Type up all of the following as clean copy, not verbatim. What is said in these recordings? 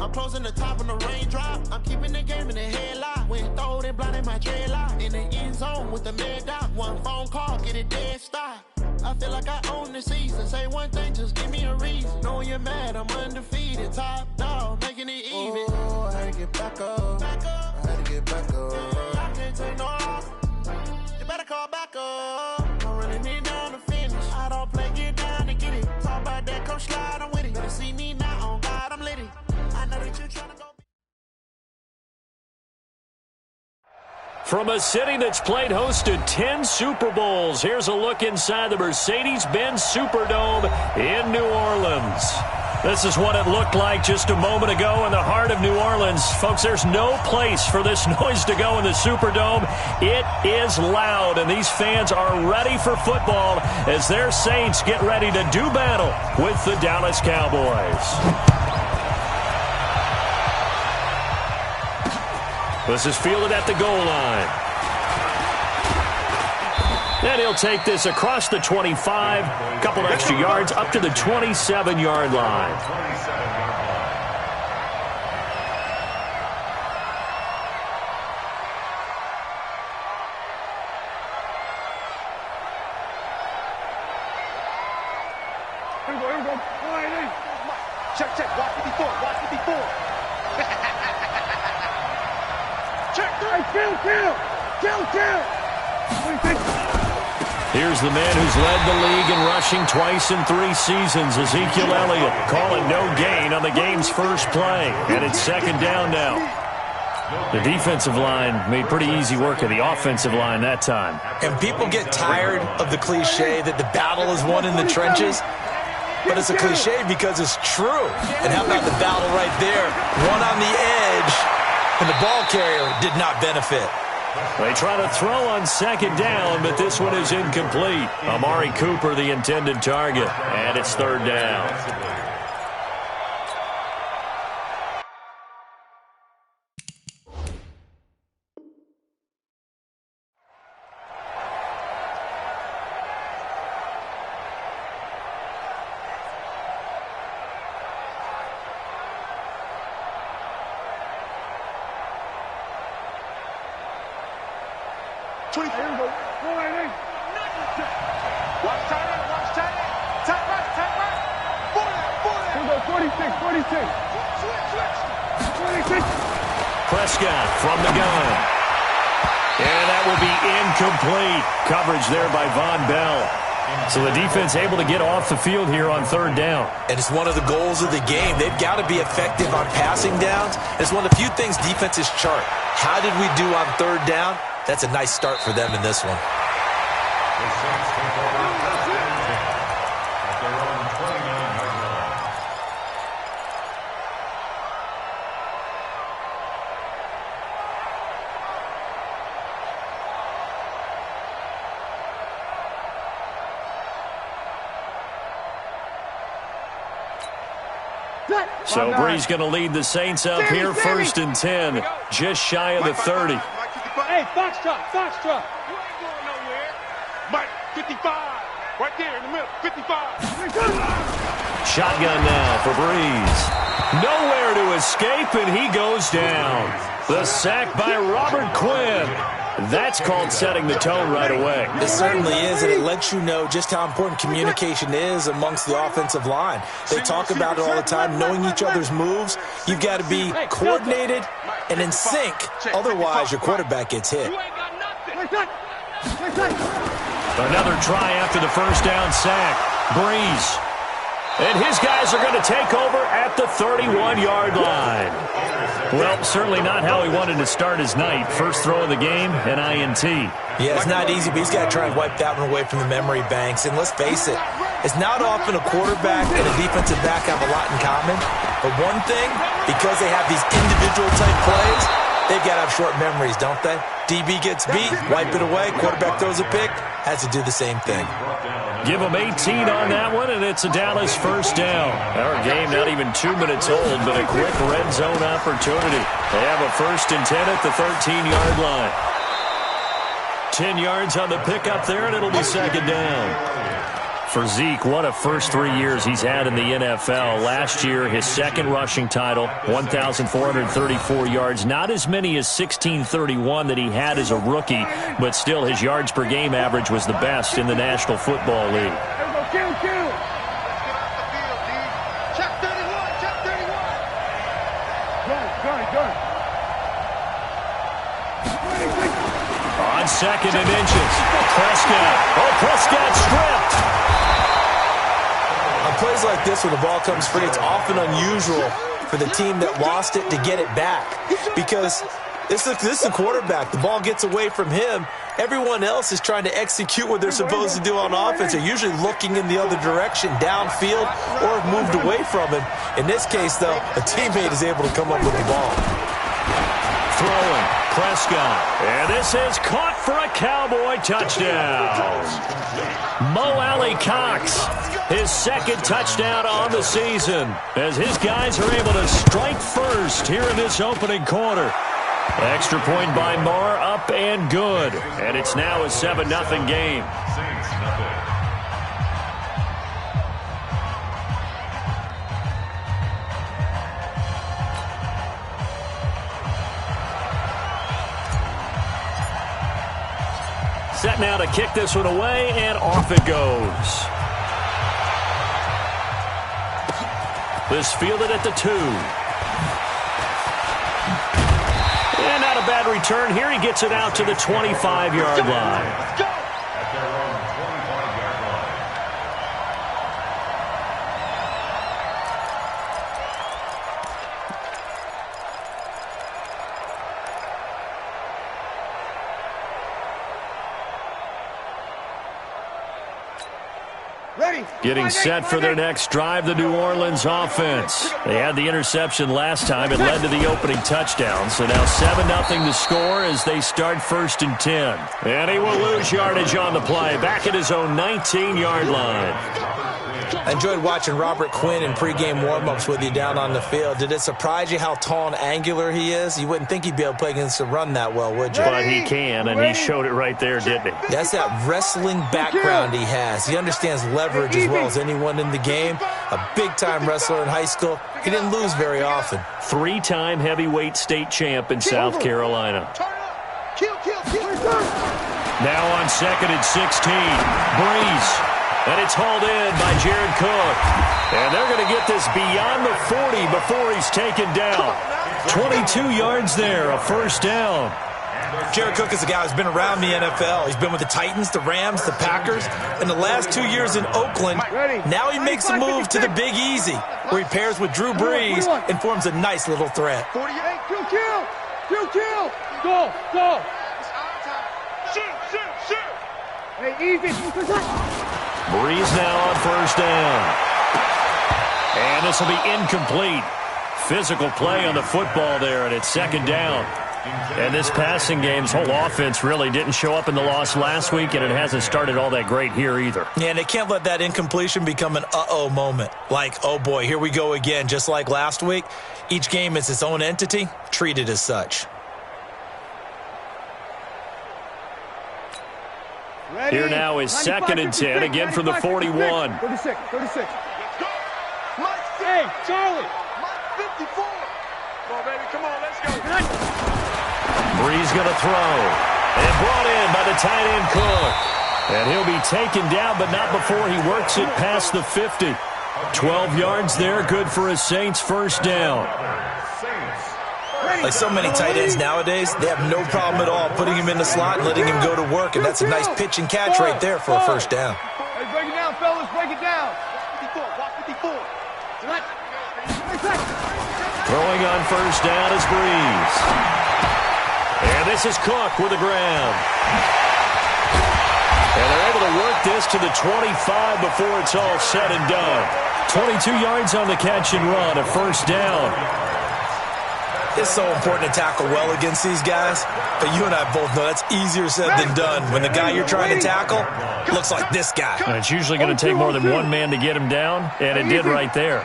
I'm closing the top on the raindrop. I'm keeping the game in the headlock. When throwed and blinded my dreadlock. In the end zone with the mad dot. One phone call, get it dead stop. I feel like I own the season. Say one thing, just give me a reason. Knowing you're mad, I'm undefeated. Top dog, making it even. Oh, I had to get back up. I had to get back up. I can't take no loss. You better call back up. I'm running it down to finish. I don't play, get down to get it. Talk about that, come slide, I'm with it. Better see me now, on God, I'm litty. I know that you're trying to go. From a city that's played host to 10 Super Bowls, here's a look inside the Mercedes-Benz Superdome in New Orleans. This is what it looked like just a moment ago in the heart of New Orleans. Folks, there's no place for this noise to go in the Superdome. It is loud, and these fans are ready for football as their Saints get ready to do battle with the Dallas Cowboys. This is fielded at the goal line. And he'll take this across the 25, a couple extra yards up to the 27-yard line. Here we go. Check. Watch 54. Check. Kill. Here's the man who's led the league in rushing twice in 3 seasons, Ezekiel Elliott, calling no gain on the game's first play. And it's second down now. The defensive line made pretty easy work of the offensive line that time. And people get tired of the cliche that the battle is won in the trenches. But it's a cliche because it's true. And how about the battle right there? One on the edge, and the ball carrier did not benefit. They try to throw on second down, but this one is incomplete. Amari Cooper, the intended target, and it's third down. Prescott from the gun. And that will be incomplete. Coverage there by Von Bell. So the defense able to get off the field here on third down. And it's one of the goals of the game. They've got to be effective on passing downs. It's one of the few things defenses chart. How did we do on third down? That's a nice start for them in this one. So Bree's going to lead the Saints up here, first and 10, just shy of the 30. Hey, Foxtrot. You ain't going nowhere. Mike, 55. Right there in the middle, 55. Shotgun now for Breeze. Nowhere to escape, and he goes down. The sack by Robert Quinn. That's called setting the tone right away. It certainly is, and it lets you know just how important communication is amongst the offensive line. They talk about it all the time, knowing each other's moves. You've got to be coordinated and in sync. Otherwise, your quarterback gets hit. Another try after the first down sack. Breeze. And his guys are going to take over at the 31-yard line. Well, certainly not how he wanted to start his night. First throw of the game, an INT. Yeah, it's not easy, but he's got to try and wipe that one away from the memory banks. And let's face it, it's not often a quarterback and a defensive back have a lot in common. But one thing, because they have these individual-type plays, they've got to have short memories, don't they? DB gets beat, wipe it away, quarterback throws a pick, has to do the same thing. Give them 18 on that one, and it's a Dallas first down. Our game not even 2 minutes old, but a quick red zone opportunity. They have a first and 10 at the 13-yard line. 10 yards on the pickup there, and it'll be second down. For Zeke, what a first 3 years he's had in the NFL. Last year, his second rushing title, 1,434 yards. Not as many as 1,631 that he had as a rookie, but still his yards per game average was the best in the National Football League. On second and inches, Prescott. Oh, Prescott stripped. On plays like this, when the ball comes free, it's often unusual for the team that lost it to get it back. Because this is the quarterback. The ball gets away from him. Everyone else is trying to execute what they're supposed to do on offense. They're usually looking in the other direction, downfield, or have moved away from him. In this case, though, a teammate is able to come up with the ball. Throwing, Prescott. And this is caught for a Cowboy touchdown. Mo Alley-Cox, his second touchdown on the season, as his guys are able to strike first here in this opening quarter. Extra point by Moore, up and good. And it's now a 7-0 game. Set now to kick this one away, and off it goes. This fielded at the 2. And not a bad return here. He gets it out to the 25-yard line. Getting set for their next drive, the New Orleans offense. They had the interception last time. It led to the opening touchdown. So now 7-0 to score as they start 1st and 10. And he will lose yardage on the play. Back at his own 19-yard line. I enjoyed watching Robert Quinn in pregame warmups with you down on the field. Did it surprise you how tall and angular he is? You wouldn't think he'd be able to play against the run that well, would you? But he can, and he showed it right there, didn't he? That's that wrestling background he has. He understands leverage as well as anyone in the game. A big-time wrestler in high school. He didn't lose very often. 3-time heavyweight state champ in South Carolina. Now on 2nd and 16, Breeze. And it's hauled in by Jared Cook. And they're going to get this beyond the 40 before he's taken down. 22 yards there, a first down. Jared Cook is a guy who's been around the NFL. He's been with the Titans, the Rams, the Packers. In the last 2 years in Oakland, now he makes a move to the Big Easy, where he pairs with Drew Brees and forms a nice little threat. 48, kill. Go. Shoot. Hey, easy. Breeze now on first down. And this will be incomplete. Physical play on the football there, and it's 2nd down. And this passing game's whole offense really didn't show up in the loss last week, and it hasn't started all that great here either. Yeah, and they can't let that incompletion become an uh-oh moment. Like, oh boy, here we go again, just like last week. Each game is its own entity, treated as such. Here now is 2nd and 10, again from the 41. 36. Hey, Charlie. 54. Come on, baby. Come on, let's go. Breeze going to throw. And brought in by the tight end Cook. And he'll be taken down, but not before he works it past the 50. 12 yards there, good for a Saints first down. Like so many tight ends nowadays, they have no problem at all putting him in the slot and letting him go to work, and that's a nice pitch and catch right there for a first down. Hey, break it down, fellas, break it down. 54. Throwing on first down is Breeze. And this is Cook with the ground. And they're able to work this to the 25 before it's all said and done. 22 yards on the catch and run, a first down. It's so important to tackle well against these guys, but you and I both know that's easier said than done when the guy you're trying to tackle looks like this guy. And it's usually going to take more than one man to get him down, and it did right there.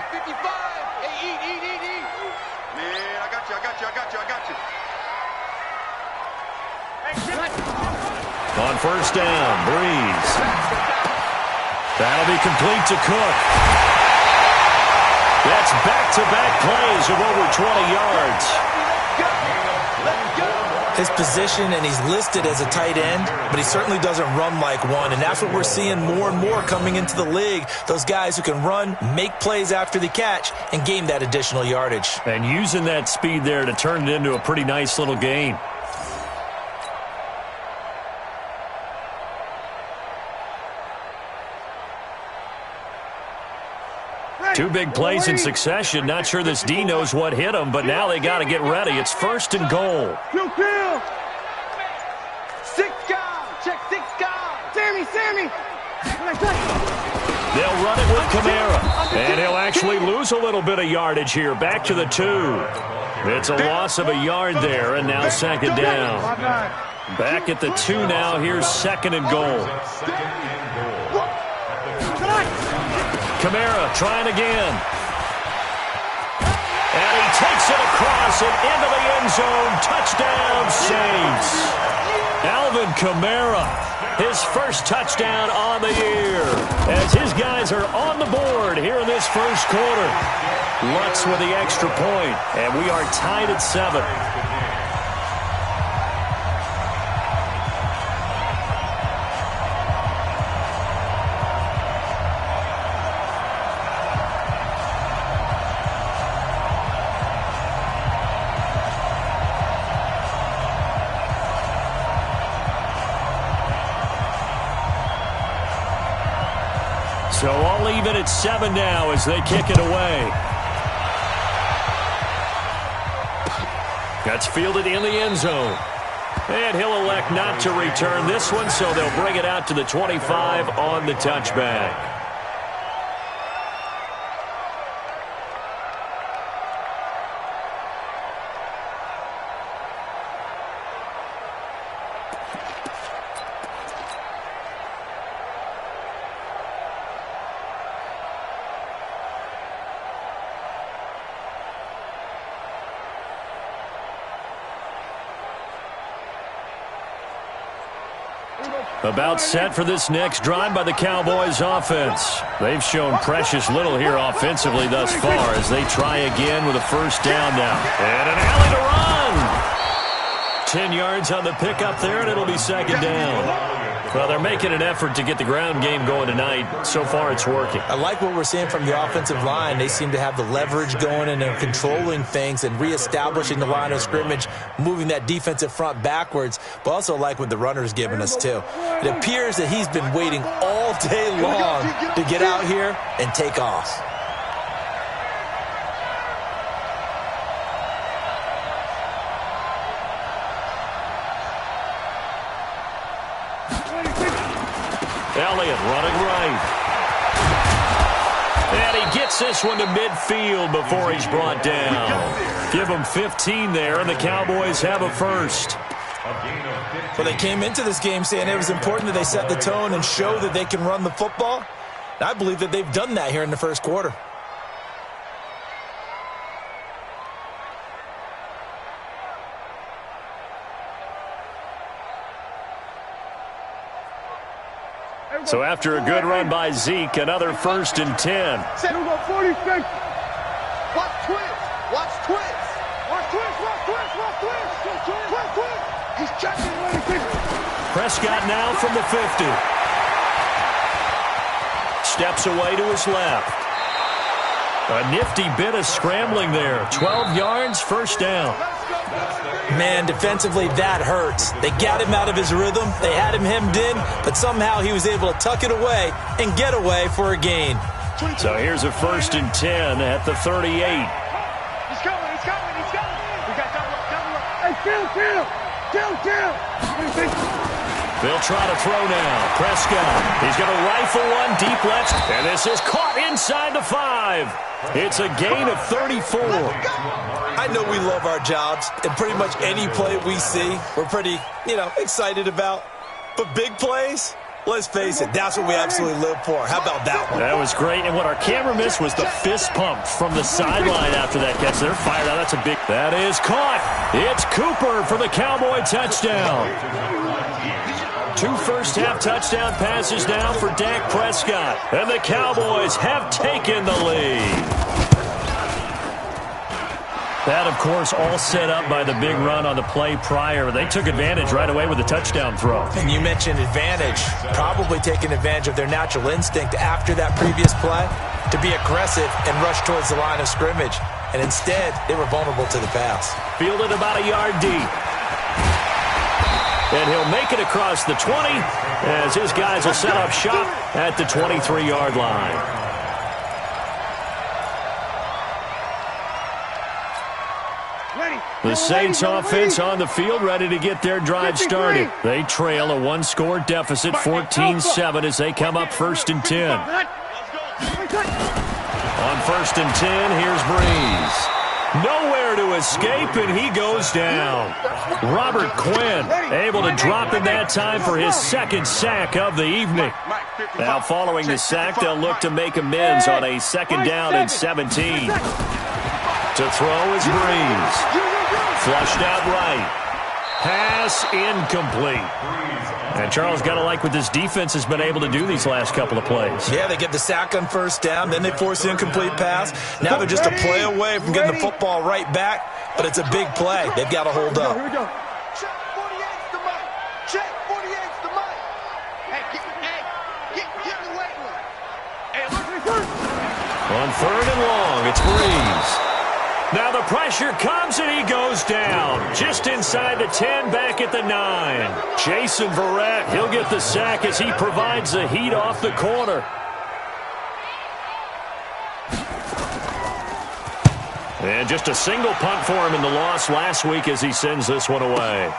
On first down, Breeze. That'll be complete to Cook. That's back-to-back plays of over 20 yards. His position, and he's listed as a tight end, but he certainly doesn't run like one, and that's what we're seeing more and more coming into the league. Those guys who can run, make plays after the catch, and gain that additional yardage. And using that speed there to turn it into a pretty nice little gain. Two big plays in succession. Not sure this D knows what hit him, but now they got to get ready. It's 1st and goal. Six guys. Check 6 guys. Sammy. They'll run it with Kamara. And he'll actually lose a little bit of yardage here. Back to the 2. It's a loss of a yard there, and now 2nd down. Back at the 2 now. Here's 2nd and goal. Kamara trying again. And he takes it across and into the end zone. Touchdown, Saints. Alvin Kamara, his first touchdown on the year, as his guys are on the board here in this first quarter. Lutz with the extra point, and we are tied at 7. So all even at 7 now as they kick it away. That's fielded in the end zone. And he'll elect not to return this one, so they'll bring it out to the 25 on the touchback. About set for this next drive by the Cowboys offense. They've shown precious little here offensively thus far as they try again with a 1st down now. And an alley to run. 10 yards on the pickup there, and it'll be 2nd down. Well, they're making an effort to get the ground game going tonight. So far, it's working. I like what we're seeing from the offensive line. They seem to have the leverage going, and they're controlling things and reestablishing the line of scrimmage, moving that defensive front backwards, but also like what the runner's giving us, too. It appears that he's been waiting all day long to get out here and take off. Elliott running right. And he gets this one to midfield before he's brought down. Give him 15 there, and the Cowboys have a 1st. Well, they came into this game saying it was important that they set the tone and show that they can run the football. And I believe that they've done that here in the first quarter. So after a good run by Zeke, another 1st and 10. Watch twist. Watch twist. Watch twist. Watch twist. Watch twist. Twist, twist. He's checking. Prescott now from the 50. Steps away to his left. A nifty bit of scrambling there. 12 yards, 1st down. Man, defensively, that hurts. They got him out of his rhythm. They had him hemmed in, but somehow he was able to tuck it away and get away for a gain. So here's a 1st and 10 at the 38. He's coming. We got double up. Hey, Phil. They'll try to throw now. Prescott. He's going to rifle one deep left, and this is caught inside the 5. It's a gain of 34. I know we love our jobs, and pretty much any play we see, we're pretty, excited about. But big plays, let's face it, that's what we absolutely live for. How about that one? That was great, and what our camera missed was the fist pump from the sideline after that catch. They're fired out. That's a big... That is caught. It's Cooper for the Cowboy touchdown. 2 first-half touchdown passes now for Dak Prescott. And the Cowboys have taken the lead. That, of course, all set up by the big run on the play prior. They took advantage right away with the touchdown throw. And you mentioned advantage, probably taking advantage of their natural instinct after that previous play to be aggressive and rush towards the line of scrimmage. And instead, they were vulnerable to the pass. Fielded about a yard deep. And he'll make it across the 20 as his guys will set up shop at the 23-yard line. The Saints offense on the field, ready to get their drive started. They trail a 1-score deficit, 14-7, as they come up 1st and 10. On 1st and 10, here's Breeze. Nowhere to escape, and he goes down. Robert Quinn able to drop in that time for his 2nd sack of the evening. Now following the sack, they'll look to make amends on a 2nd down and 17. To throw is Breeze. Flushed out right. Pass incomplete. And Charles, got to like what this defense has been able to do these last couple of plays. Yeah, they get the sack on 1st down, then they force the incomplete pass. Now they're just a play away from getting the football right back, but it's a big play. They've got to hold up. Here we go. Check 48's the mic. Check 48's the mic. Hey, get the weight one. Hey, look. On 3rd and long, it's Breeze. Now the pressure comes and he goes down. Just inside the 10, back at the 9. Jason Verrett, he'll get the sack as he provides the heat off the corner. And just a single punt for him in the loss last week as he sends this one away.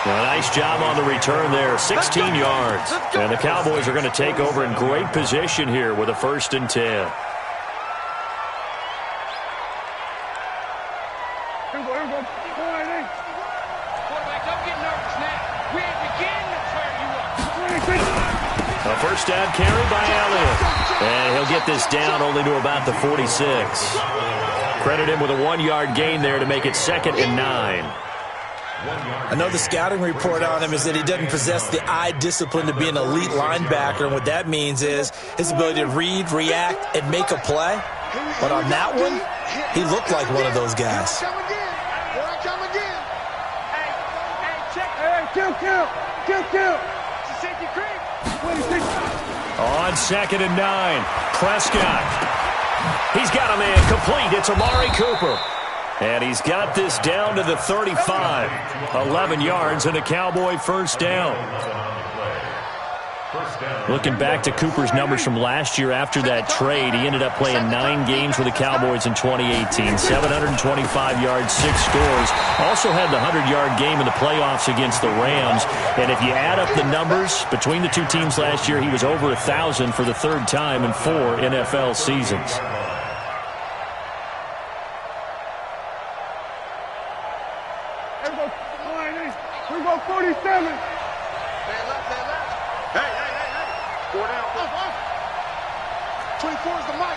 A nice job on the return there, 16 yards. And the Cowboys are going to take over in great position here with a 1st and 10. Here we go. Quarterback, don't get nervous now. We ain't beginning to tear you up. A 1st down carry by Elliott. And he'll get this down only to about the 46. Credit him with a 1-yard gain there to make it 2nd and 9. I know the scouting report on him is that he doesn't possess the eye discipline to be an elite linebacker, and what that means is his ability to read, react, and make a play. But on that one, he looked like one of those guys. Here I come again. Hey, check. Hey, kill. It's a safety creep. On 2nd and 9, Prescott. He's got a man complete. It's Amari Cooper. And he's got this down to the 35. 11 yards and a Cowboy 1st down. Looking back to Cooper's numbers from last year after that trade, he ended up playing 9 games with the Cowboys in 2018. 725 yards, 6 scores. Also had the 100-yard game in the playoffs against the Rams. And if you add up the numbers between the two teams last year, he was over 1,000 for the 3rd time in 4 NFL seasons. Here we go, 47. Stay left. Hey. 4 down. 24 is the mic.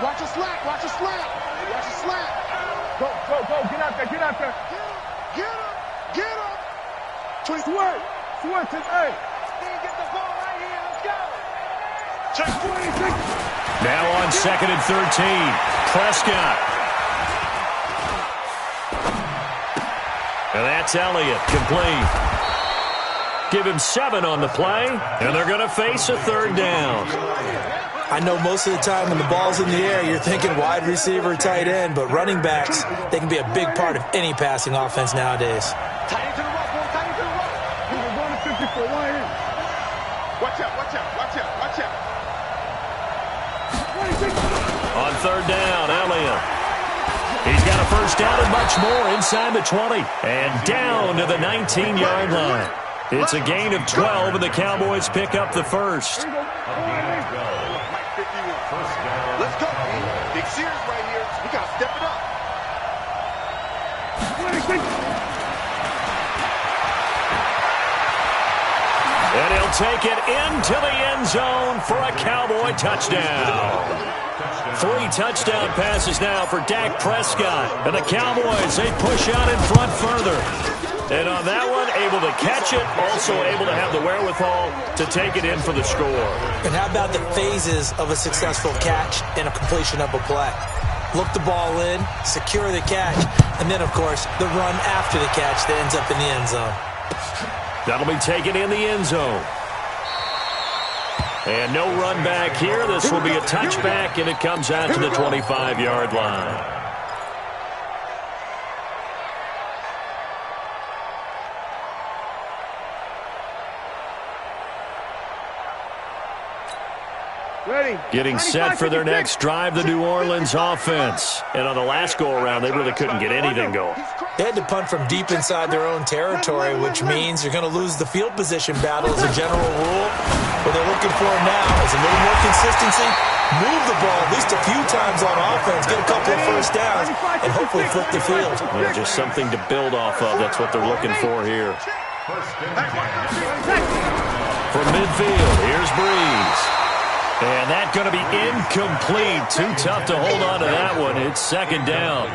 Watch your slack. Go. Get out there. Get up. 20. Switch. Hey. Get the ball right here. Let's go. Check 26. Now on 2nd and 13. Prescott. And that's Elliott, complete. Give him 7 on the play, and they're going to face a 3rd down. I know most of the time when the ball's in the air, you're thinking wide receiver, tight end, but running backs, they can be a big part of any passing offense nowadays. Tight end to the right, boy. Tight end to the right. He's going to 54. Why in? Watch out. On 3rd down, Elliott. He's got a 1st down and much more inside the 20. And down to the 19-yard line. It's a gain of 12, and the Cowboys pick up the 1st. Let's go. Big series right here. We got to step it up. And he'll take it into the end zone for a Cowboy touchdown. 3 touchdown passes now for Dak Prescott. And the Cowboys, they push out in front further. And on that one, able to catch it, also able to have the wherewithal to take it in for the score. And how about the phases of a successful catch and a completion of a play? Look the ball in, secure the catch, and then, of course, the run after the catch that ends up in the end zone. That'll be taken in the end zone. And no run back here. This will be a touchback, and it comes out to the 25-yard line. Getting set for their next drive, the New Orleans offense. And on the last go-around, they really couldn't get anything going. They had to punt from deep inside their own territory, which means you're going to lose the field position battle as a general rule. What they're looking for now is a little more consistency, move the ball at least a few times on offense, get a couple of first downs, and hopefully flip the field. Yeah, just something to build off of. That's what they're looking for here. From midfield, here's Breeze. And that's going to be incomplete. Too tough to hold on to that one. It's second down.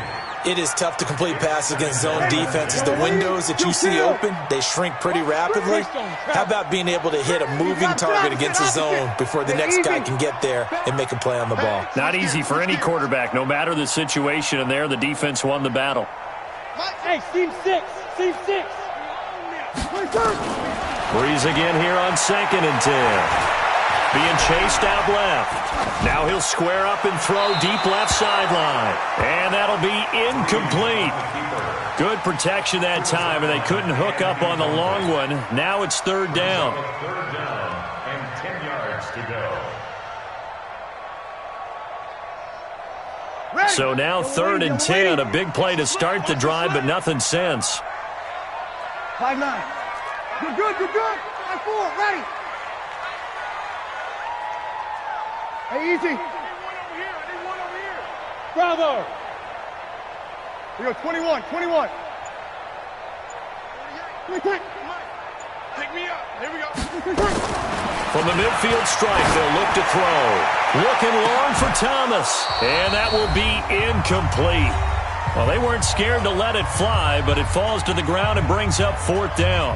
It is tough to complete passes against zone defenses. The windows that you see open, they shrink pretty rapidly. How about being able to hit a moving target against a zone before the next guy can get there and make a play on the ball? Not easy for any quarterback, no matter the situation. And there, the defense won the battle. Hey, Steve 6. Steve 6. Breeze again here on 2nd and 10. Being chased out left. Now he'll square up and throw deep left sideline. And that'll be incomplete. Good protection that time, and they couldn't hook up on the long one. Now it's 3rd down. 3rd down and 10 yards to go. So now 3rd and 10. A big play to start the drive, but nothing since. 5-9. You're good, you're good. 5-4, ready. Hey, easy. I need one over here. Bravo. We go 21. Pick me up. Here we go. From the midfield strike, they'll look to throw. Looking long for Thomas. And that will be incomplete. Well, they weren't scared to let it fly, but it falls to the ground and brings up 4th down.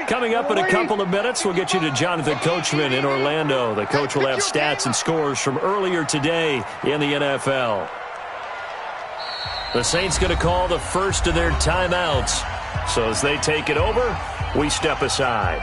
Coming up in a couple of minutes, we'll get you to Jonathan Coachman in Orlando. The coach will have stats and scores from earlier today in the NFL. The Saints going to call the first of their timeouts. So as they take it over, we step aside.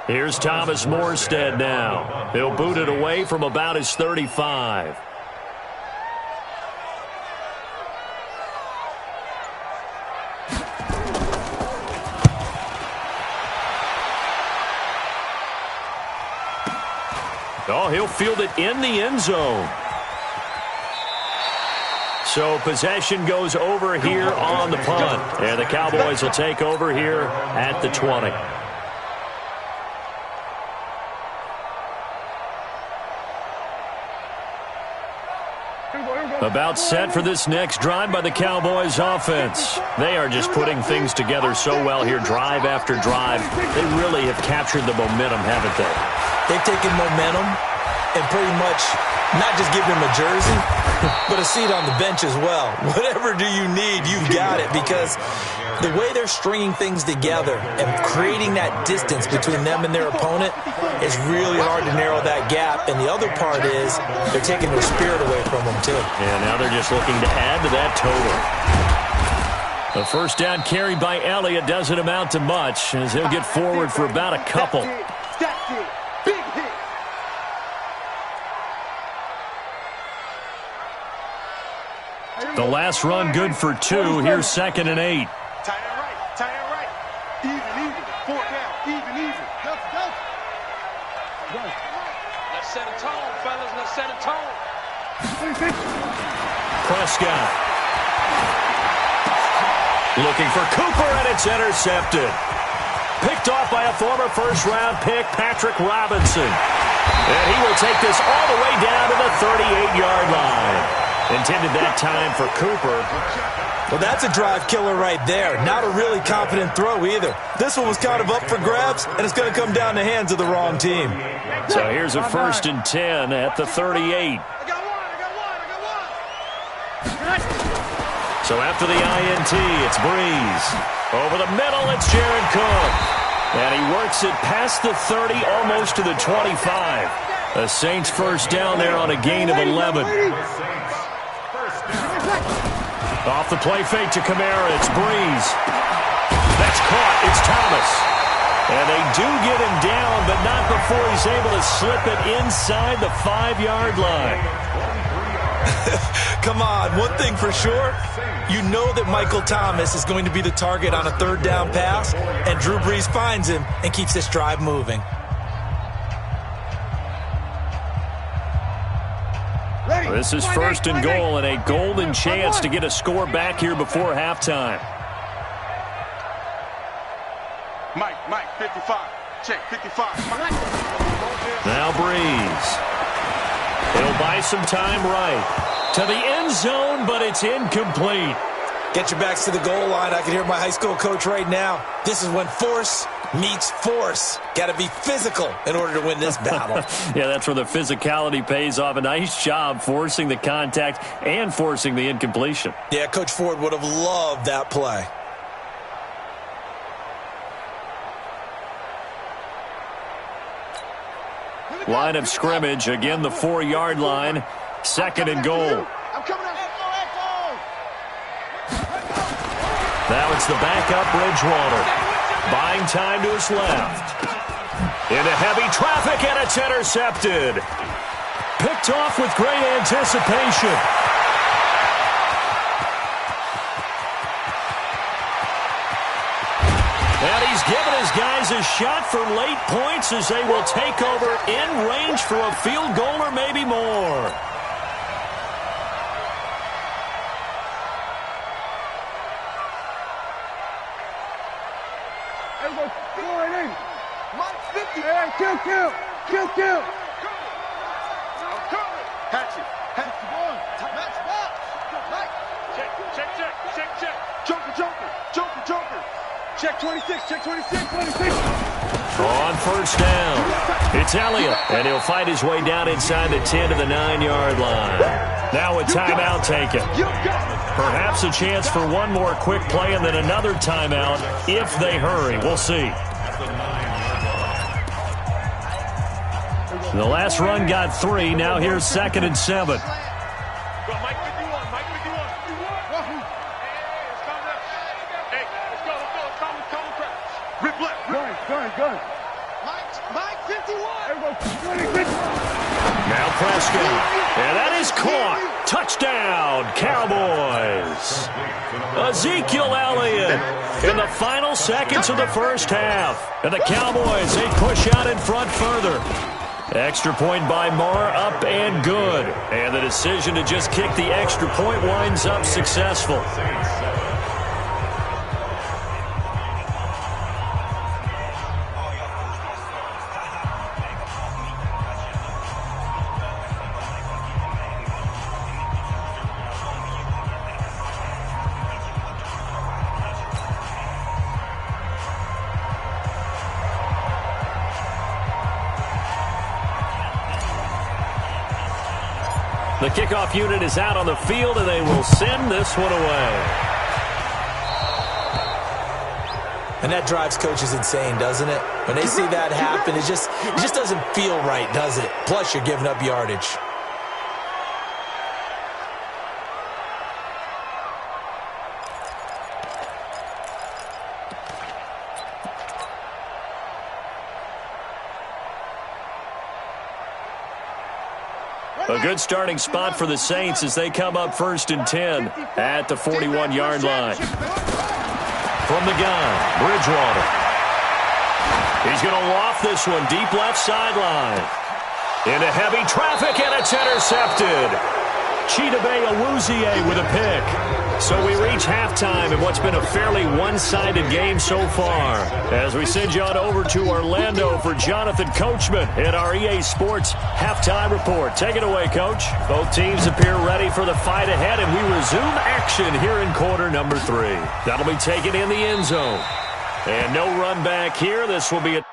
Here's Thomas Morstead now. He'll boot it away from about his 35. Oh, he'll field it in the end zone. So possession goes over here on the punt. And the Cowboys will take over here at the 20. About set for this next drive by the Cowboys offense. They are just putting things together so well here, drive after drive. They really have captured the momentum, haven't they? They've taken momentum and pretty much not just given him a jersey, but a seat on the bench as well. Whatever do you need, you've got it, because the way they're stringing things together and creating that distance between them and their opponent is really hard to narrow that gap. And the other part is they're taking their spirit away from them, too. And now they're just looking to add to that total. The first down carried by Elliott doesn't amount to much, as he'll get forward for about a couple. The last run good for 2. Here's 2nd and 8. Tight end right, tight end right. Even. 4 down, even. Go. Let's set a tone, fellas. Let's set a tone. Prescott. Looking for Cooper, and it's intercepted. Picked off by a former first-round pick, Patrick Robinson. And he will take this all the way down to the 38-yard line. Intended that time for Cooper. Well, that's a drive killer right there. Not a really confident throw either. This one was kind of up for grabs, and it's going to come down the hands of the wrong team. So here's a 1st and 10 at the 38. So after the INT, it's Breeze. Over the middle, it's Jared Cook. And he works it past the 30, almost to the 25. The Saints first down there on a gain of 11. Off the play fake to Kamara, it's Breeze. That's caught, it's Thomas. And they do get him down, but not before he's able to slip it inside the 5-yard line. Come on, one thing for sure, you know that Michael Thomas is going to be the target on a 3rd down pass, and Drew Brees finds him and keeps this drive moving. This is 1st and goal and a golden chance to get a score back here before halftime. Mike, 55. Check, 55. Now Breeze. He'll buy some time right. To the end zone, but it's incomplete. Get your backs to the goal line. I can hear my high school coach right now. This is when force meets force. Got to be physical in order to win this battle. Yeah, that's where the physicality pays off. A nice job forcing the contact and forcing the incompletion. Yeah, Coach Ford would have loved that play. Line of scrimmage, again the 4-yard line. 2nd and goal. Now it's the backup Bridgewater. Buying time to his left. Into heavy traffic, and it's intercepted. Picked off with great anticipation. And he's given his guys a shot for late points as they will take over in range for a field goal or maybe more. Kill. Hatch it. Check. Joker. Check 26. On 1st down, it's Elliott, and he'll fight his way down inside the 10 to the 9-yard line. Now a timeout taken. Perhaps a chance for one more quick play and then another timeout if they hurry. We'll see. The last run got 3. Now here's 2nd and 7. Go. Now Prescott. And that is caught. Touchdown, Cowboys. Ezekiel Elliott in the final seconds of the first half. And the Cowboys, they push out in front further. Extra point by Marr, up and good. And the decision to just kick the extra point winds up successful. The kickoff unit is out on the field, and they will send this one away. And that drives coaches insane, doesn't it? When they see that happen, it just doesn't feel right, does it? Plus, you're giving up yardage. A good starting spot for the Saints as they come up 1st and 10 at the 41-yard line. From the gun, Bridgewater. He's going to loft this one deep left sideline. Into heavy traffic, and it's intercepted. Chidobe Awuzie with a pick. So we reach halftime in what's been a fairly one-sided game so far. As we send you on over to Orlando for Jonathan Coachman at our EA Sports Halftime Report. Take it away, Coach. Both teams appear ready for the fight ahead, and we resume action here in quarter number 3. That'll be taken in the end zone. And no run back here. This will be a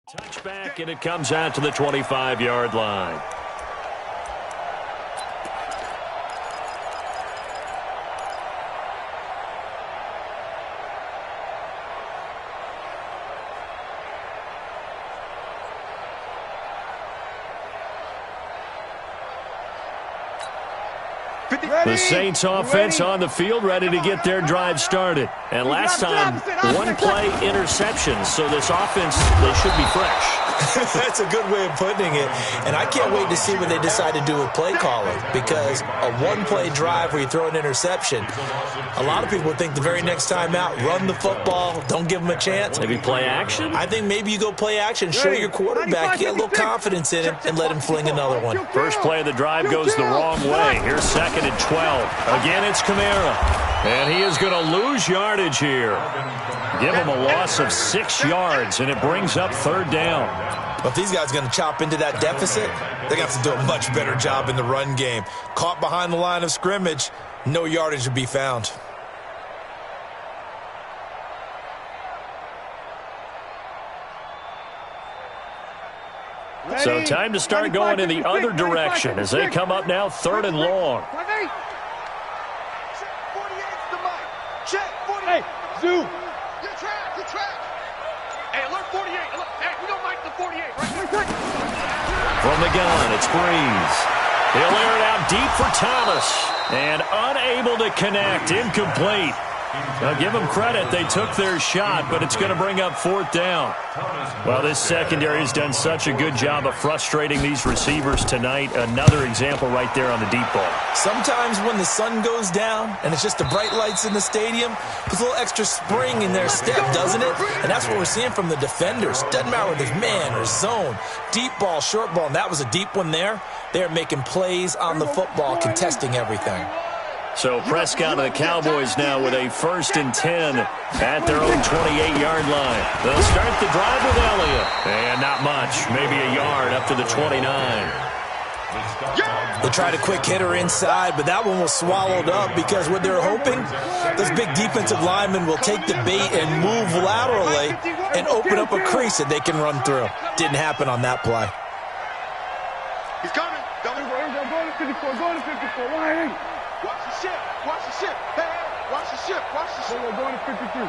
touchback, and it comes out to the 25-yard line. The Saints offense on the field, ready to get their drive started. And last time, one play interception, so this offense, they should be fresh. That's a good way of putting it. And I can't wait to see what they decide to do with play calling, because a one-play drive where you throw an interception, a lot of people would think the very next time out, run the football, don't give them a chance. Maybe play action? I think maybe you go play action, show your quarterback, get a little confidence in him, and let him fling another one. First play of the drive goes the wrong way. Here's 2nd and 12. Again, it's Kamara. And he is going to lose yardage here. Give him a loss of 6 yards, and it brings up 3rd down. But if these guys are going to chop into that deficit, they're going to have to do a much better job in the run game. Caught behind the line of scrimmage, no yardage to be found. So time to start going in the other direction as they come up now 3rd and long. Hey, Zoo. Good track, good track. Hey, alert 48. Hey, we don't like the 48, right? From the gun, it's Breeze. He'll air it out deep for Thomas. And unable to connect, incomplete. Now, give them credit. They took their shot, but it's going to bring up 4th down. Well, this secondary has done such a good job of frustrating these receivers tonight. Another example right there on the deep ball. Sometimes when the sun goes down and it's just the bright lights in the stadium, there's a little extra spring in their step, doesn't it? And that's what we're seeing from the defenders. Doesn't matter whether it's man or zone. Deep ball, short ball, and that was a deep one there. They're making plays on the football, contesting everything. So Prescott and the Cowboys now with a 1st and 10 at their own 28-yard line. They'll start the drive with Elliott. And not much, maybe a yard up to the 29. They tried a quick hitter inside, but that one was swallowed up because what they're hoping, those big defensive linemen will take the bait and move laterally and open up a crease that they can run through. Didn't happen on that play. He's coming. Go to 54, go to 54. Why ain't? Watch the ship. Watch the ship. Hey, watch the ship. Watch the ship. Go to 53.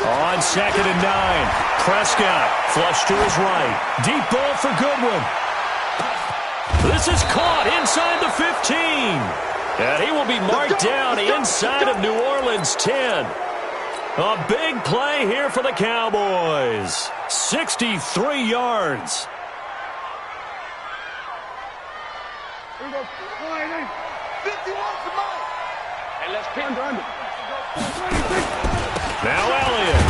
On 2nd and 9, Prescott flush to his right. Deep ball for Goodwin. This is caught inside the 15. And he will be marked down inside of New Orleans' 10. A big play here for the Cowboys. 63 yards. Here we go. 51 for Mike. And let's pick under. Now Elliott.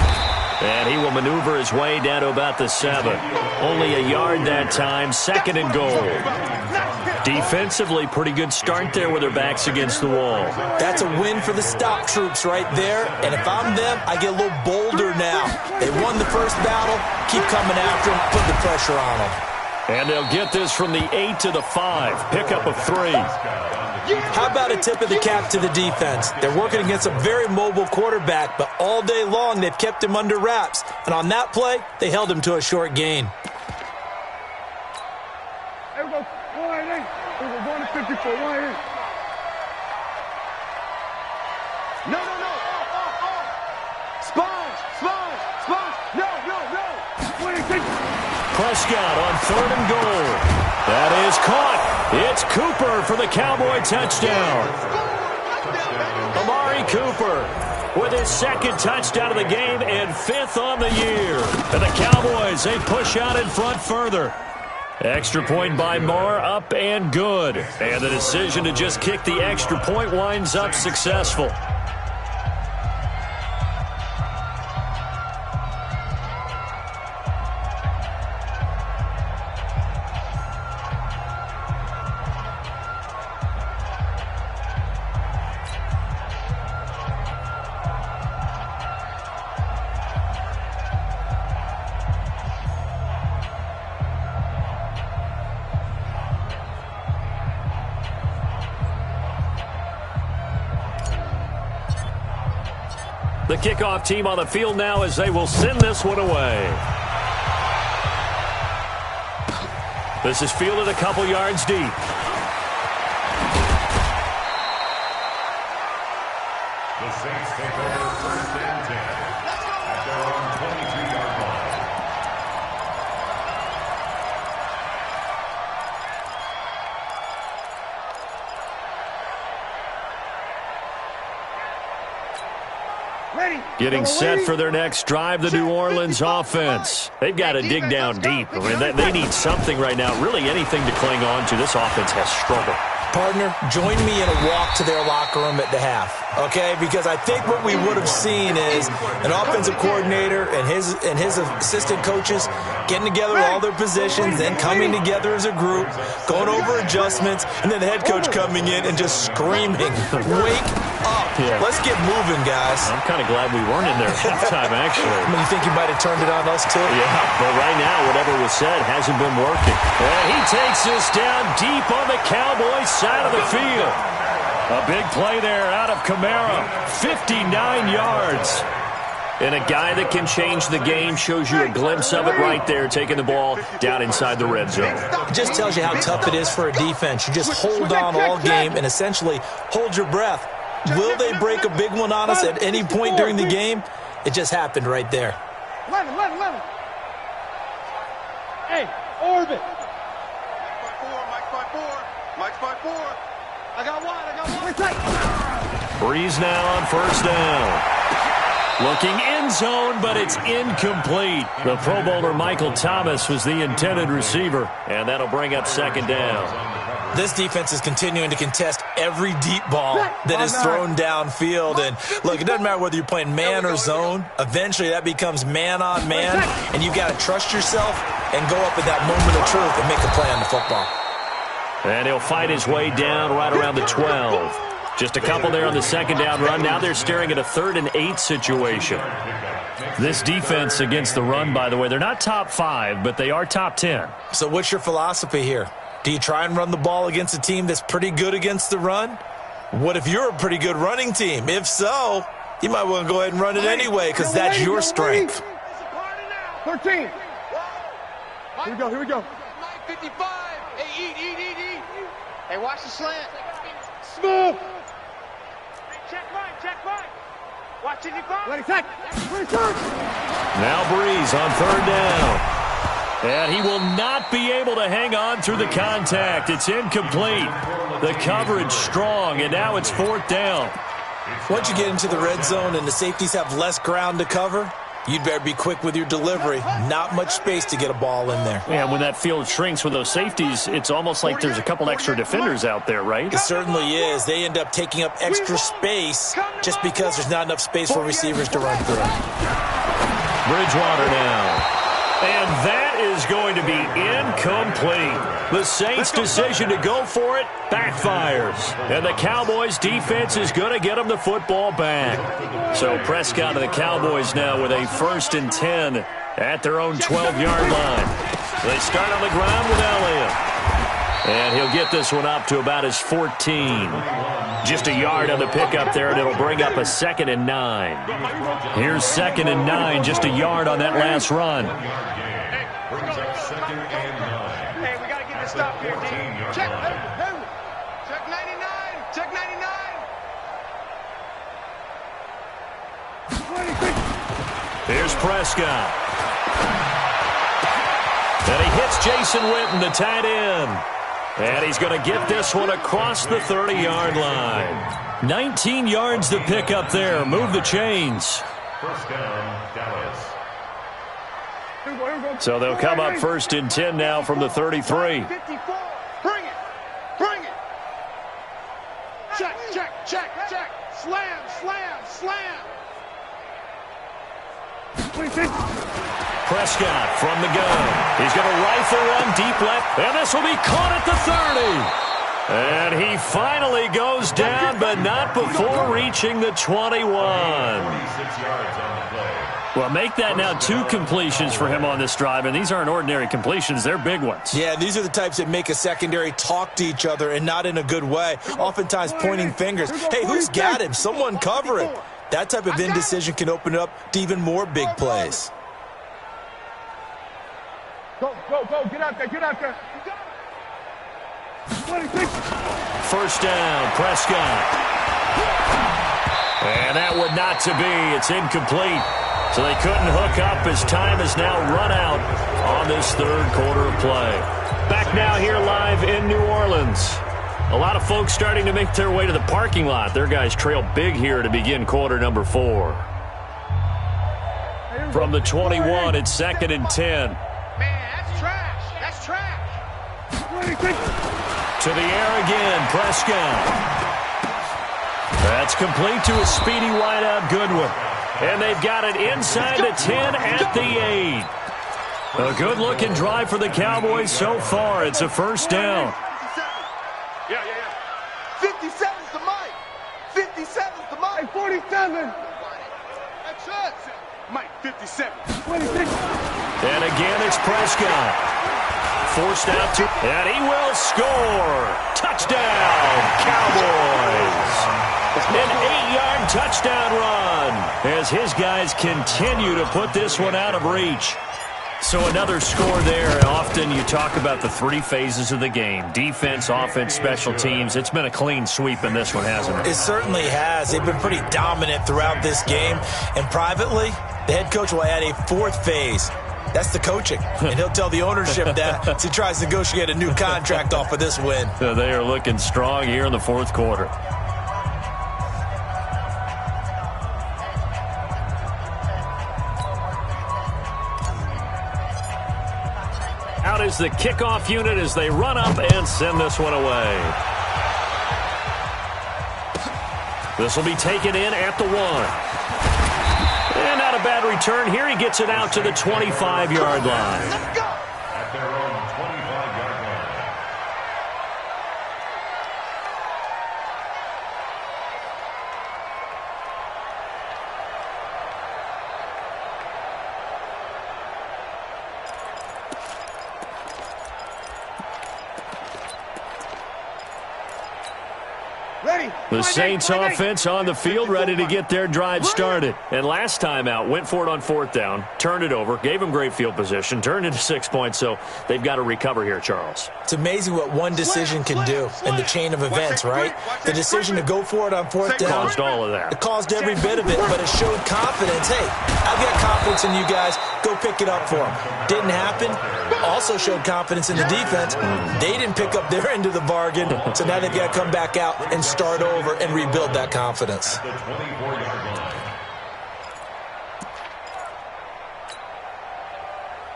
And he will maneuver his way down to about the 7. Only a yard that time. 2nd and goal. Defensively, pretty good start there with their backs against the wall. That's a win for the stop troops right there. And if I'm them, I get a little bolder now. They won the first battle. Keep coming after them. Put the pressure on them. And they'll get this from the 8 to the 5. Pickup of 3. How about a tip of the cap to the defense? They're working against a very mobile quarterback, but all day long they've kept him under wraps. And on that play, they held him to a short gain. Here we go. 188. Here we go. 154. 188. No. Sponge. No. 26. Prescott on 3rd and goal. That is caught. It's Cooper for the Cowboy touchdown. Amari Cooper with his 2nd touchdown of the game and 5th on the year. And the Cowboys, they push out in front further. Extra point by Moore, up and good. And the decision to just kick the extra point winds up successful. The kickoff team on the field now as they will send this one away. This is fielded a couple yards deep. The Saints take over 1st and 10 at their own 22-yard line. Getting set for their next drive, the New Orleans offense. They've got to dig down deep. I mean, they need something right now, really anything to cling on to. This offense has struggled. Partner, join me in a walk to their locker room at the half, okay? Because I think what we would have seen is an offensive coordinator and his assistant coaches getting together all their positions, then coming together as a group, going over adjustments, and then the head coach coming in and just screaming, wake up. Yeah. Let's get moving, guys. I'm kind of glad we weren't in there at halftime, actually. I mean, you think you might have turned it on us, too? Yeah, but right now, whatever was said hasn't been working. And he takes this down deep on the Cowboys side of the field. A big play there out of Kamara. 59 yards. And a guy that can change the game, shows you a glimpse of it right there, taking the ball down inside the red zone. It just tells you how tough it is for a defense. You just hold on all game and essentially hold your breath. Will they break a big one on us at any point during the game? It just happened right there. 11. Hey, orbit. Mike's by 4. I got one. Breeze now on 1st down. Looking end zone, but it's incomplete. The Pro Bowler Michael Thomas was the intended receiver, and that'll bring up 2nd down. This defense is continuing to contest every deep ball that is thrown downfield. And, look, it doesn't matter whether you're playing man or zone. Eventually, that becomes man-on-man, and you've got to trust yourself and go up at that moment of truth and make a play on the football. And he'll fight his way down right around the 12. Just a couple there on the 2nd down run. Now they're staring at a 3rd and 8 situation. This defense against the run, by the way, they're not top 5, but they are top 10. So what's your philosophy here? Do you try and run the ball against a team that's pretty good against the run? What if you're a pretty good running team? If so, you might want to go ahead and run it anyway because that's your strength. 13. Here we go. 55. Hey, eat. Hey, watch the slant. Smooth. Check Mike. Watch Now Breeze on third down. And he will not be able to hang on through the contact. It's incomplete. The coverage strong, and now it's fourth down. Once you get into the red zone and the safeties have less ground to cover, you'd better be quick with your delivery. Not much space to get a ball in there. Yeah, when that field shrinks with those safeties, it's almost like there's a couple extra defenders out there, right? It certainly is. They end up taking up extra space just because there's not enough space for receivers to run through. Bridgewater now. And that is going to be incomplete. The Saints' decision to go for it backfires. And the Cowboys' defense is going to get them the football back. So Prescott and the Cowboys now with a 1st and 10 at their own 12-yard line. They start on the ground with Elliott. And he'll get this one up to about his 14. Just a yard on the pickup there, and it'll bring up a 2nd and 9. Here's 2nd and 9, just a yard on that last run. Brings up 2nd and 9. Hey, we got to get this stop here, D. Check. Check 99. Check 99. Here's Prescott. And he hits Jason Witten, the tight end. And he's going to get this one across the 30-yard line. 19 yards to pick up there. Move the chains. First down, Dallas. So they'll come up 1st and 10 now from the 33. 54. Bring it. Bring it. Check, check, check, check. Slam, slam, slam. Prescott from the gun. He's going to rifle one deep left, and this will be caught at the 30. And he finally goes down, but not before reaching the 21. 46 yards on the play. Well, make that now 2 completions for him on this drive, and these aren't ordinary completions. They're big ones. Yeah, these are the types that make a secondary talk to each other, and not in a good way. Oftentimes pointing fingers. Hey, who's got him? Someone cover him. That type of indecision can open up to even more big plays. Go. Get out there. 1st down, Prescott. And that would not to be. It's incomplete. So they couldn't hook up as time has now run out on this 3rd quarter of play. Back now here live in New Orleans. A lot of folks starting to make their way to the parking lot. Their guys trail big here to begin quarter number 4. From the 21, it's 2nd and 10. Man, that's trash. That's trash. To the air again, Prescott. That's complete to a speedy wideout Goodwin. And they've got it inside the 10 at the 8. A good-looking drive for the Cowboys so far. It's a 1st down. Yeah. 57's the mic. 57's the mic. 47. That's it. Mike, 57. 26. And again, it's Prescott. Forced out to, and he will score. Touchdown, Cowboys. An 8-yard touchdown run as his guys continue to put this one out of reach. So another score there, and often you talk about the 3 phases of the game. Defense, offense, special teams. It's been a clean sweep in this one, hasn't it? It certainly has. They've been pretty dominant throughout this game. And privately, the head coach will add a 4th phase. That's the coaching. And he'll tell the ownership that as he tries to negotiate a new contract off of this win. So they are looking strong here in the 4th quarter. Out is the kickoff unit as they run up and send this one away. This will be taken in at the 1. And not a bad return here. He gets it out to the 25-yard line. Let's go. At their own 25-yard line. Ready. The Saints offense on the field, ready to get their drive started. And last time out, went for it on 4th down, turned it over, gave them great field position, turned into 6 points, so they've got to recover here, Charles. It's amazing what one decision can do in the chain of events, right? The decision to go for it on 4th down. Caused all of that. It caused every bit of it, but it showed confidence. Hey, I've got confidence in you guys. Go pick it up for them. Didn't happen. Also showed confidence in the defense. They didn't pick up their end of the bargain, so now they've got to come back out and start over and rebuild that confidence.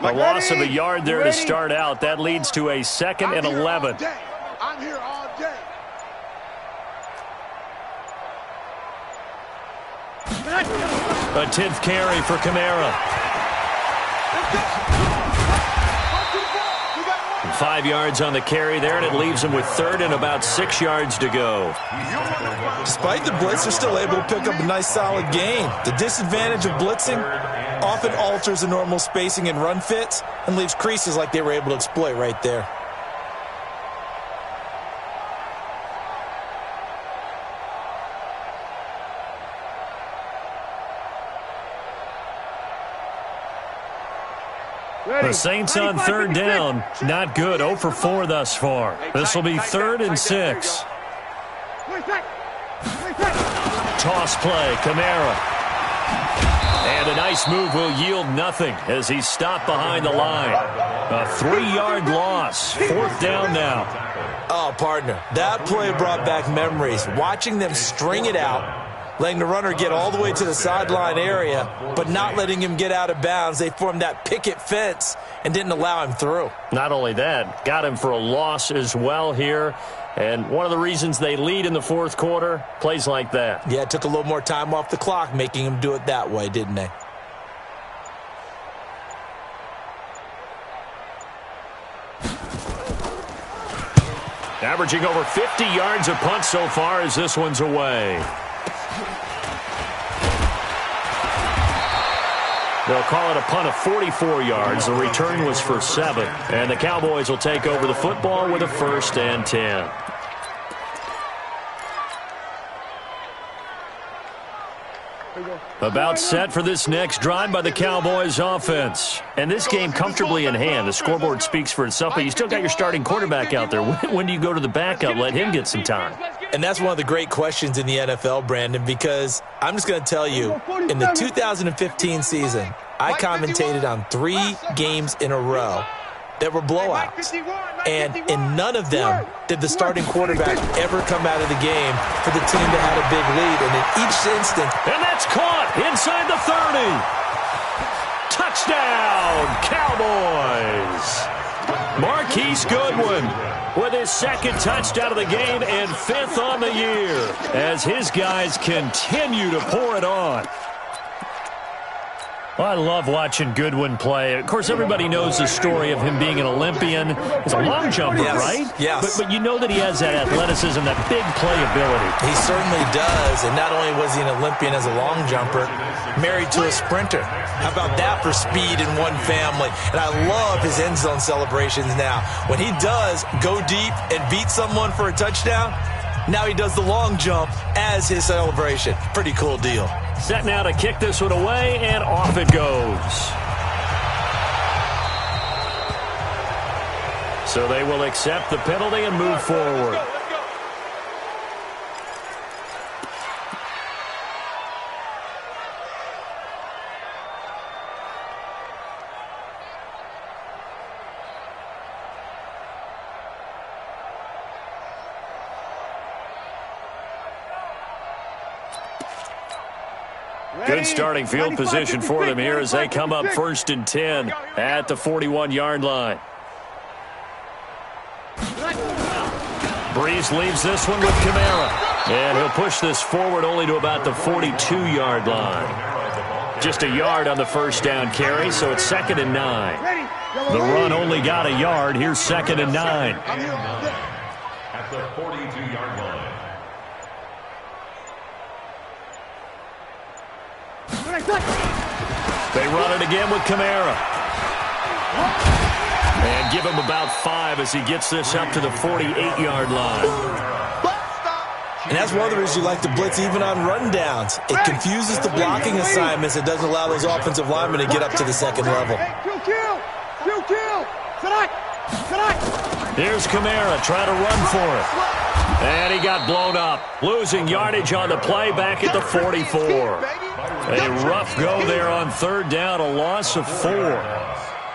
A loss of a yard there to start out. That leads to a 2nd and 11. I'm here all day. A 10th carry for Kamara. 5 yards on the carry there, and it leaves them with 3rd and about 6 yards to go. Despite the blitz, they're still able to pick up a nice, solid gain. The disadvantage of blitzing often alters the normal spacing and run fits and leaves creases like they were able to exploit right there. The Saints on 3rd down. Not good. 0 for 4 thus far. This will be 3rd and 6. Toss play, Kamara. And a nice move will yield nothing as he's stopped behind the line. A 3-yard loss. 4th down now. Oh, partner, that play brought back memories. Watching them string it out, letting the runner get all the way to the sideline area, but not letting him get out of bounds. They formed that picket fence and didn't allow him through. Not only that, got him for a loss as well here. And one of the reasons they lead in the 4th quarter, plays like that. Yeah, it took a little more time off the clock, making him do it that way, didn't they? Averaging over 50 yards a punt so far as this one's away. They'll call it a punt of 44 yards. The return was for 7. And the Cowboys will take over the football with a 1st and 10. About set for this next drive by the Cowboys offense. And this game comfortably in hand. The scoreboard speaks for itself, but you still got your starting quarterback out there. When do you go to the backup? Let him get some time. And that's one of the great questions in the NFL, Brandon, because I'm just going to tell you, in the 2015 season, I commentated on 3 games in a row that were blowouts. And in none of them did the starting quarterback ever come out of the game for the team that had a big lead. And in each instance... And that's caught inside the 30. Touchdown, Cowboys. Marquise Goodwin with his 2nd touchdown of the game and 5th on the year as his guys continue to pour it on. Well, I love watching Goodwin play. Of course, everybody knows the story of him being an Olympian. He's a long jumper, right? Yes. But you know that he has that athleticism, that big playability. He certainly does. And not only was he an Olympian as a long jumper, married to a sprinter. How about that for speed in one family? And I love his end zone celebrations now. When he does go deep and beat someone for a touchdown, now he does the long jump as his celebration. Pretty cool deal. Set now to kick this one away, and off it goes. So they will accept the penalty and move forward. Good starting field position for them here as they come up 1st and 10 at the 41-yard line. Breeze leaves this one with Kamara. And he'll push this forward only to about the 42-yard line. Just a yard on the 1st down carry, so it's 2nd and 9. The run only got a yard. Here's 2nd and 9. At the 42-yard line. They run it again with Kamara. And give him about 5 as he gets this up to the 48-yard line. And that's one of the reasons you like to blitz even on rundowns. It confuses the blocking assignments. It doesn't allow those offensive linemen to get up to the second level. Here's Kamara trying to run for it. And he got blown up. Losing yardage on the play back at the 44. A rough go there on third down, a loss of 4.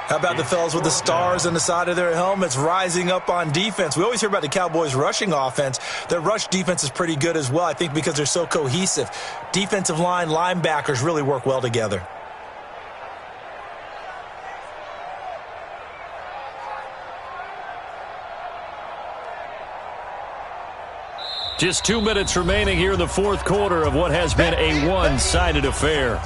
How about the fellas with the stars on the side of their helmets rising up on defense? We always hear about the Cowboys' rushing offense. Their rush defense is pretty good as well, I think, because they're so cohesive. Defensive line, linebackers really work well together. Just 2 minutes remaining here in the fourth quarter of what has been a one-sided affair.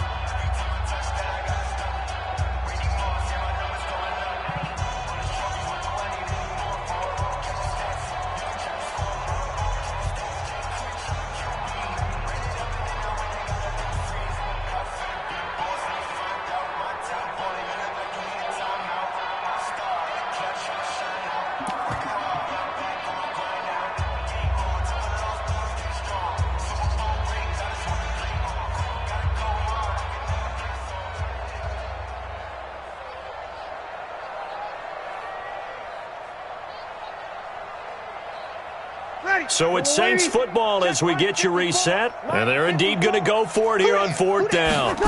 So it's Saints football as we get you reset. And they're indeed going to go for it here on fourth down.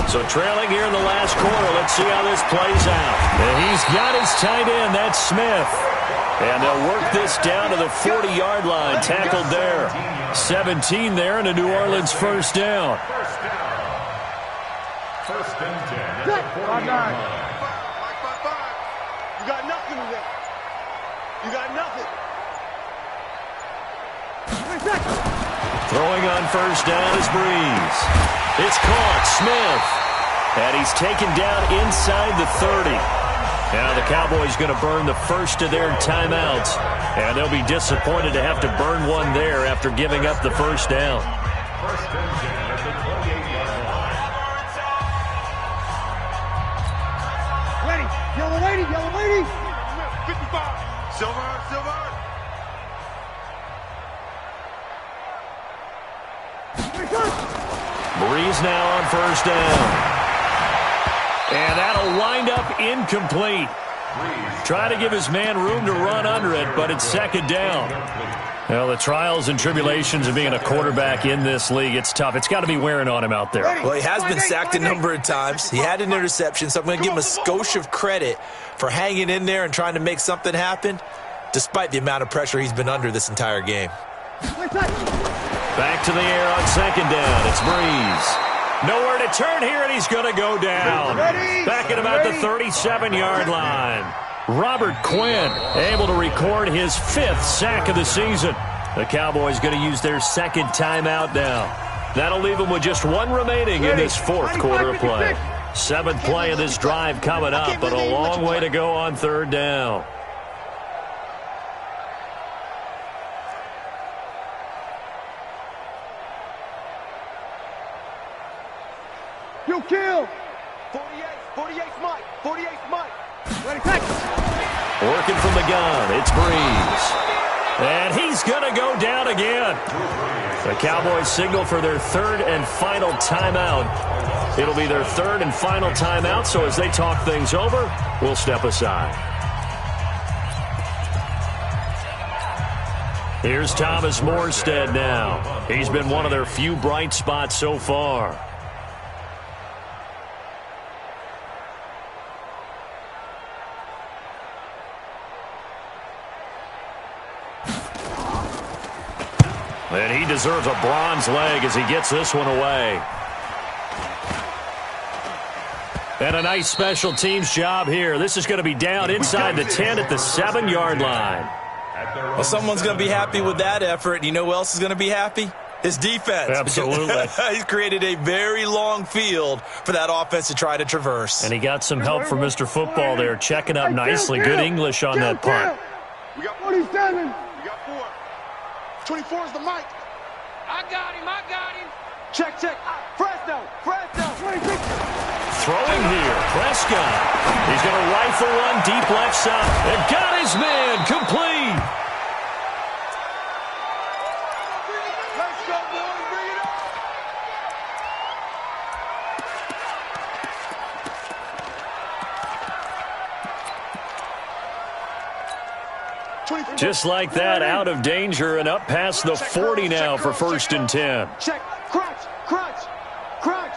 So trailing here in the last quarter. Let's see how this plays out. And he's got his tight end. That's Smith. And they'll work this down to the 40-yard line. Tackled there. 17 there and a New Orleans first down. First and 10 at the 40-yard line. You got nothing with that. You got nothing. Throwing on first down is Breeze. It's caught. Smith. And he's taken down inside the 30. Now the Cowboys going to burn the first of their timeouts. And they'll be disappointed to have to burn one there after giving up the first down. First and 10 at the 28-yard line. Ready. Yellow lady. Yellow lady. 55. Silver. Silver. Breeze now on first down. And that'll wind up incomplete. Try to give his man room to run under it, but it's second down. Well, the trials and tribulations of being a quarterback in this league, it's tough. It's got to be wearing on him out there. Well, he has been sacked a number of times. He had an interception, so I'm going to give him a skosh of credit for hanging in there and trying to make something happen, despite the amount of pressure he's been under this entire game. Back to the air on second down. It's Breeze. Nowhere to turn here, and he's going to go down. Back at about the 37-yard line. Robert Quinn able to record his 5th sack of the season. The Cowboys going to use their second timeout now. That'll leave them with just one remaining in this fourth quarter of play. 7th play of this drive coming up, but a long way to go on third down. You kill. 48's Mike. 48's Mike. Ready, take. Working from the gun, it's Breeze. And he's going to go down again. The Cowboys signal for their third and final timeout. It'll be their third and final timeout, so as they talk things over, we'll step aside. Here's Thomas Morstead now. He's been one of their few bright spots so far. And he deserves a bronze leg as he gets this one away. And a nice special teams job here. This is going to be down inside the 10 at the 7-yard line. Well, someone's going to be happy with that effort. You know who else is going to be happy? His defense. Absolutely. He's created a very long field for that offense to try to traverse. And he got some help from Mr. Football there, checking up nicely. Good English on that punt. We got 47. We got 4. 24 is the mic. I got him. I got him. Check, check. Fresno. Fresno. 26. Throwing here, Prescott. He's going to rifle one deep left side. And got his man complete. Just like that, out of danger and up past the 40 now for 1st and 10. Check. Crunch. Crunch. Crunch.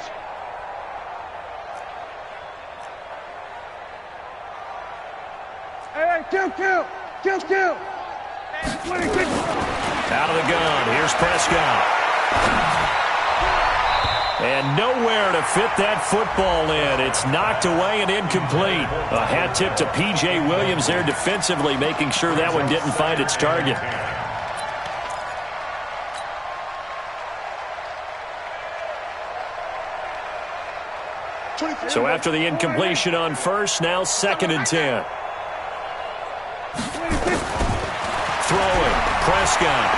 Hey, kill. Out of the gun. Here's Prescott. And nowhere to fit that football in. It's knocked away and incomplete. A hat tip to P.J. Williams there defensively, making sure that one didn't find its target. So after the incompletion on first, now 2nd and 10. Throwing. Prescott.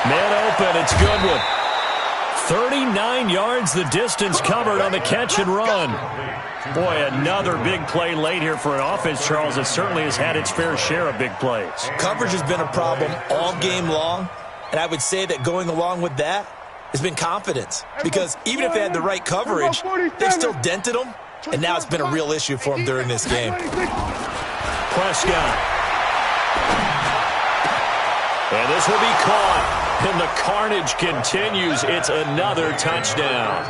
Man open. It's Goodwin. 39 yards the distance covered on the catch and run. Boy, another big play late here for an offense, Charles, that certainly has had its fair share of big plays. Coverage has been a problem all game long, and I would say that going along with that has been confidence. Because even if they had the right coverage, they still dented them, and now it's been a real issue for them during this game. Prescott. And this will be caught. And the carnage continues. It's another touchdown.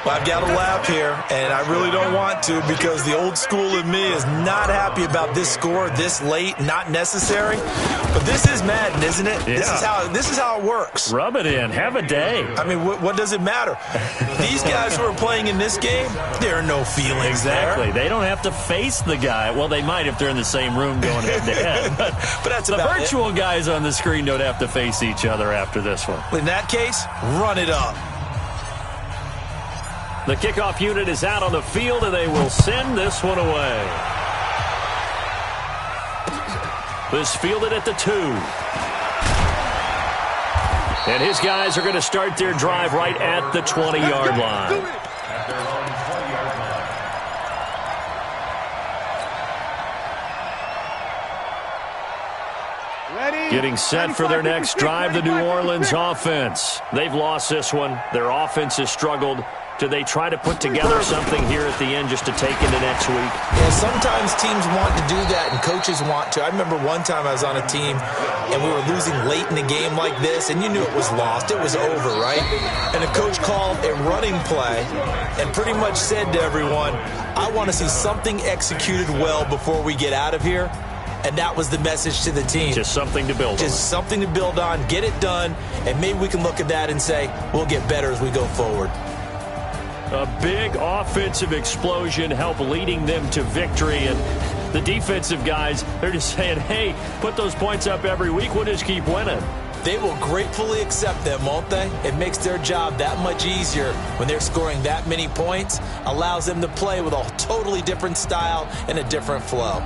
Well, I've got to laugh here, and I really don't want to because the old school in me is not happy about this score this late, not necessary. But this is Madden, isn't it? Yeah. This is how it works. Rub it in. Have a day. I mean, what does it matter? These guys who are playing in this game, there are no feelings Exactly. there. They don't have to face the guy. Well, they might if they're in the same room going head-to-head. But that's the about virtual guys on the screen don't have to face each other after this one. In that case, run it up. The kickoff unit is out on the field, and they will send this one away. This fielded at the 2. And his guys are going to start their drive right at the 20-yard line. Getting set for their next drive, the New Orleans offense. They've lost this one. Their offense has struggled. Do they try to put together something here at the end just to take into next week? Yeah, sometimes teams want to do that and coaches want to. I remember one time I was on a team and we were losing late in a game like this, and you knew it was lost. It was over, right? And the coach called a running play and pretty much said to everyone, I want to see something executed well before we get out of here. And that was the message to the team. Just something to build on. Just something to build on, get it done, and maybe we can look at that and say, we'll get better as we go forward. A big offensive explosion helped leading them to victory. And the defensive guys, they're just saying, hey, put those points up every week. We'll just keep winning. They will gratefully accept them, won't they? It makes their job that much easier when they're scoring that many points. Allows them to play with a totally different style and a different flow.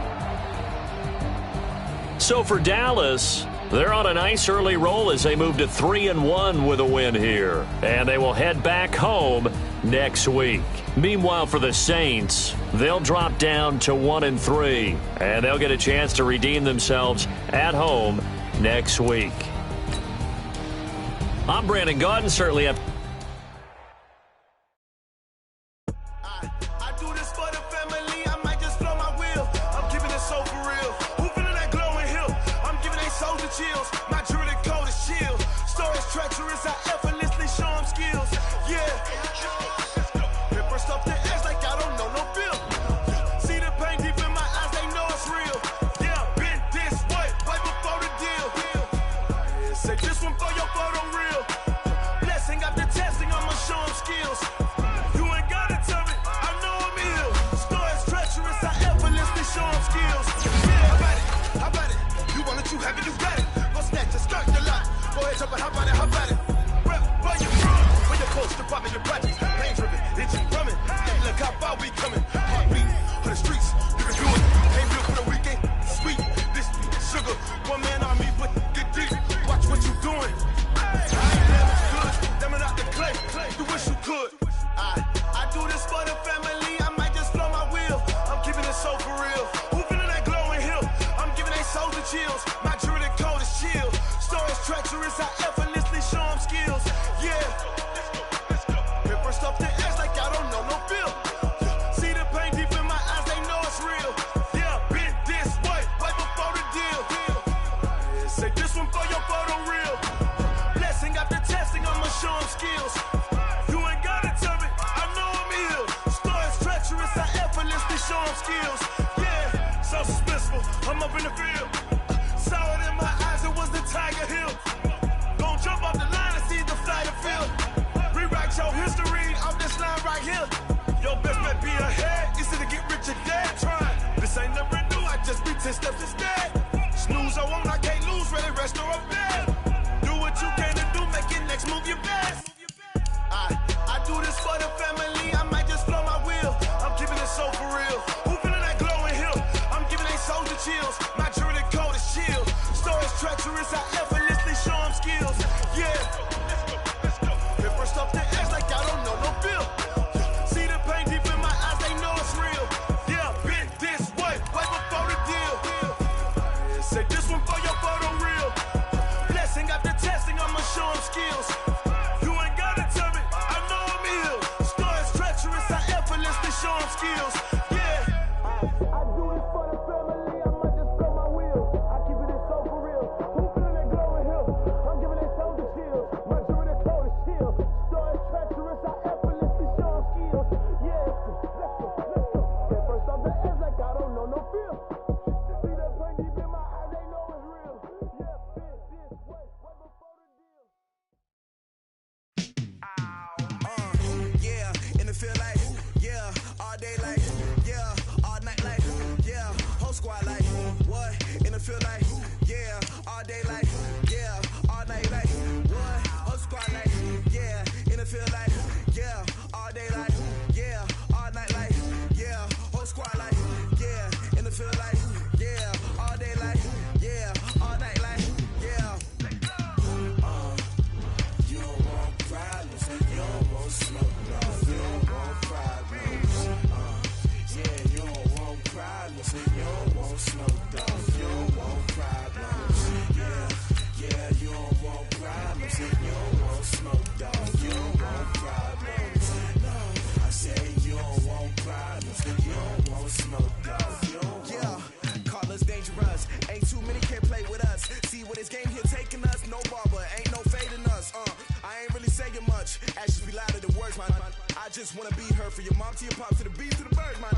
So for Dallas, they're on a nice early roll as they move to 3-1 with a win here. And they will head back home next week. Meanwhile, for the Saints, they'll drop down to 1-3. And they'll get a chance to redeem themselves at home next week. I'm Brandon Gaudin, certainly have See the pain deep in my eyes, they know it's real. Yeah, been this way, way before the show them skills. You ain't gotta tell me, I know I'm ill. Stories treacherous, I effortlessly show them skills. Yeah, so suspenseful, I'm up in the field. Saw it in my eyes, it was the Tiger Hill. Gon' jump off the line and see the flight of field. Rewrite your history off this line right here. Your best bet be ahead, easy to get rich or dead trying. This ain't never new, I just be 10 steps instead. Snooze I won't, I can't lose, ready, rest or up bed. Do what you can to do, make your next move your best. I do this for the family, I might just blow my wheel. I'm keeping it so for real. Who feeling that glowing hill? I'm giving they soldier chills. My jury code is chill. Stories treacherous, I effortlessly show them skills. Yeah, let's go. Hit first off the edge like I don't know no bill. See the pain deep in my eyes, they know it's real. Yeah, been this way before the deal. Say this one for your photo reel. Blessing after testing, I'ma show them skills. You ain't gotta tell me, I know I'm ill. Stories treacherous, I effortlessly show them skills. Yeah, I do it for the family, I might just blow my wheel. I keep it so for real. Who feeling that glowing hill? I'm giving it soldier chills. My jury code is chill. Stories treacherous, I effortlessly show them skills. Yeah, let's go. Get first off the edge like I don't know no feel. See the pain deep in my eyes, they know it's real. Yeah, been this way before the deal. Yeah, in the field like, yeah, all day like, yeah, all night like, yeah, whole squad like, what? In the field like, yeah, all day like, yeah, all night like, what? Whole squad like, yeah, in the field like, yeah, all day like, yeah, all night like, yeah, whole squad like, yeah, in the field like, yeah, all day like, yeah, all night like, yeah. You don't want problems, you don't want smoke, no, you don't want problems. Yeah, you don't want problems, you don't want smoke, dog, you don't want problems. Yeah, you don't want problems, you don't want smoke, dog, you don't want problems. No, I say you don't want problems, you don't want smoke, dog, you don't want. Yeah, call us dangerous, ain't too many can play with us. See what this game here taking us, no barber, ain't no fading us. I ain't really saying much, actions be louder than words, man. I just wanna be heard for your mom to your pop to the beat to the birds, man.